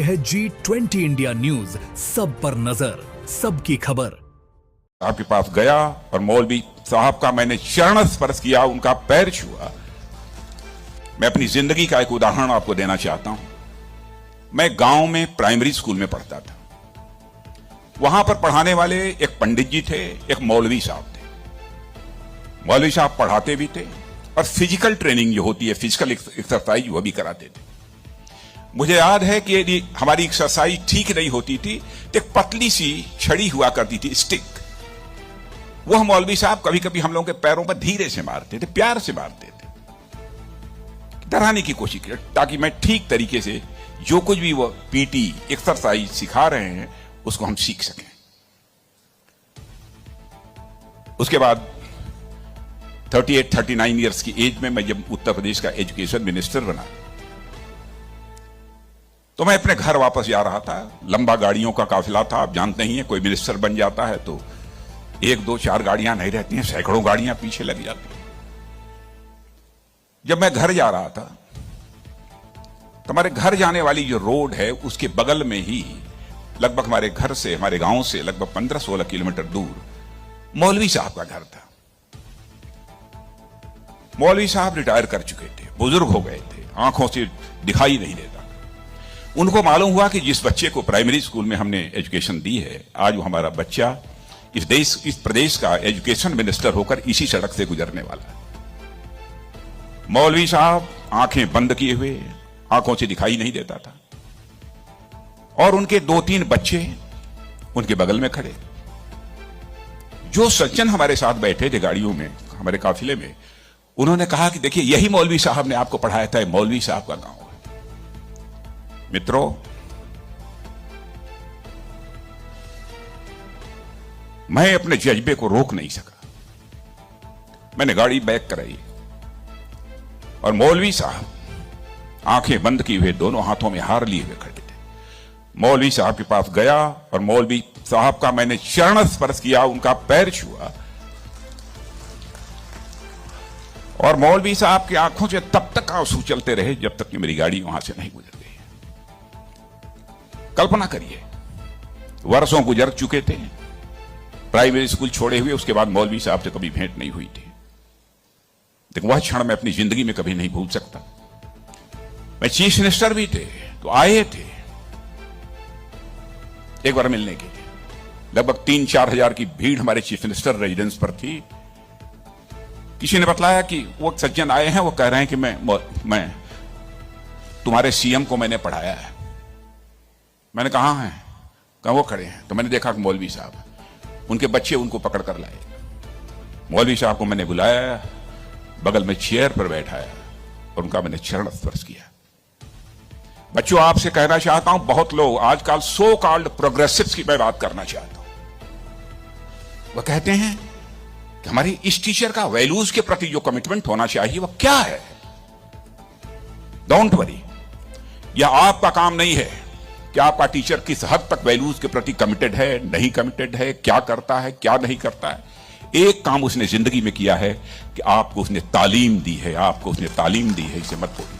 है G20 India news, सब पर नजर, सबकी खबर। आपके पास गया और मौलवी साहब का मैंने चरण स्पर्श किया, उनका पैर छुआ। मैं अपनी जिंदगी का एक उदाहरण आपको देना चाहता हूं। मैं गांव में प्राइमरी स्कूल में पढ़ता था। वहां पर पढ़ाने वाले एक पंडित जी थे, एक मौलवी साहब थे। मौलवी साहब पढ़ाते भी थे और फिजिकल ट्रेनिंग जो होती है, फिजिकल एक्सरसाइज, वो भी कराते थे। मुझे याद है कि यदि हमारी एक्सरसाइज ठीक नहीं होती थी तो एक पतली सी छड़ी हुआ करती थी, स्टिक। वह मौलवी साहब कभी कभी हम लोगों के पैरों पर धीरे से मारते थे, प्यार से मारते थे, डराने की कोशिश की, ताकि मैं ठीक तरीके से जो कुछ भी वो पीटी एक्सरसाइज सिखा रहे हैं उसको हम सीख सकें। उसके बाद 38-39 ईयर्स की एज में मैं जब उत्तर प्रदेश का एजुकेशन मिनिस्टर बना तो मैं अपने घर वापस जा रहा था। लंबा गाड़ियों का काफिला था। आप जानते ही हैं, कोई मिनिस्टर बन जाता है तो 1, 2, 4 गाड़ियां नहीं रहती हैं, सैकड़ों गाड़ियां पीछे लग जाती हैं। जब मैं घर जा रहा था तो हमारे घर जाने वाली जो रोड है उसके बगल में ही, लगभग हमारे घर से, हमारे गांव से लगभग 15-16 किलोमीटर दूर मौलवी साहब का घर था। मौलवी साहब रिटायर कर चुके थे, बुजुर्ग हो गए थे, आंखों से दिखाई नहीं देता। उनको मालूम हुआ कि जिस बच्चे को प्राइमरी स्कूल में हमने एजुकेशन दी है, आज वो हमारा बच्चा इस प्रदेश का एजुकेशन मिनिस्टर होकर इसी सड़क से गुजरने वाला है। मौलवी साहब आंखें बंद किए हुए, आंखों से दिखाई नहीं देता था, और उनके 2-3 बच्चे उनके बगल में खड़े। जो सज्जन हमारे साथ बैठे थे गाड़ियों में, हमारे काफिले में, उन्होंने कहा कि देखिए, यही मौलवी साहब ने आपको पढ़ाया था, मौलवी साहब का गांव है। मित्रों, मैं अपने जज्बे को रोक नहीं सका। मैंने गाड़ी बैक कराई और मौलवी साहब आंखें बंद किए हुए, दोनों हाथों में हार लिए हुए खड़े थे। मौलवी साहब के पास गया और मौलवी साहब का मैंने चरण स्पर्श किया, उनका पैर छुआ, और मौलवी साहब की आंखों से तब तक आंसू चलते रहे जब तक कि मेरी गाड़ी वहां से नहीं गुजर गई। कल्पना करिए, वर्षों गुजर चुके थे, प्राइमरी स्कूल छोड़े हुए, उसके बाद मौलवी साहब से कभी भेंट नहीं हुई थी। लेकिन वह क्षण मैं अपनी जिंदगी में कभी नहीं भूल सकता। मैं चीफ मिनिस्टर भी थे तो आए थे एक बार मिलने के लिए। लगभग 3-4 हजार की भीड़ हमारे चीफ मिनिस्टर रेजिडेंस पर थी। किसी ने बतलाया कि वो सज्जन आए हैं, वो कह रहे हैं कि मैं तुम्हारे सीएम को मैंने पढ़ाया है। मैंने कहा है, कहा वो खड़े हैं। तो मैंने देखा कि मौलवी साहब, उनके बच्चे उनको पकड़ कर लाए। मौलवी साहब को मैंने बुलाया, बगल में चेयर पर बैठाया और उनका मैंने चरण स्पर्श किया। बच्चों, आपसे कहना चाहता हूं, बहुत लोग आजकल सो कॉल्ड प्रोग्रेसिव्स की मैं बात करना चाहता हूं। वह कहते हैं कि हमारी इस टीचर का वैल्यूज के प्रति जो कमिटमेंट होना चाहिए वह क्या है। डोंट वरी, यह आपका काम नहीं है कि आपका टीचर किस हद तक वैल्यूज के प्रति कमिटेड है, नहीं कमिटेड है, क्या करता है, क्या नहीं करता है। एक काम उसने जिंदगी में किया है कि आपको उसने तालीम दी है, आपको उसने तालीम दी है, इसे मत भूलिए।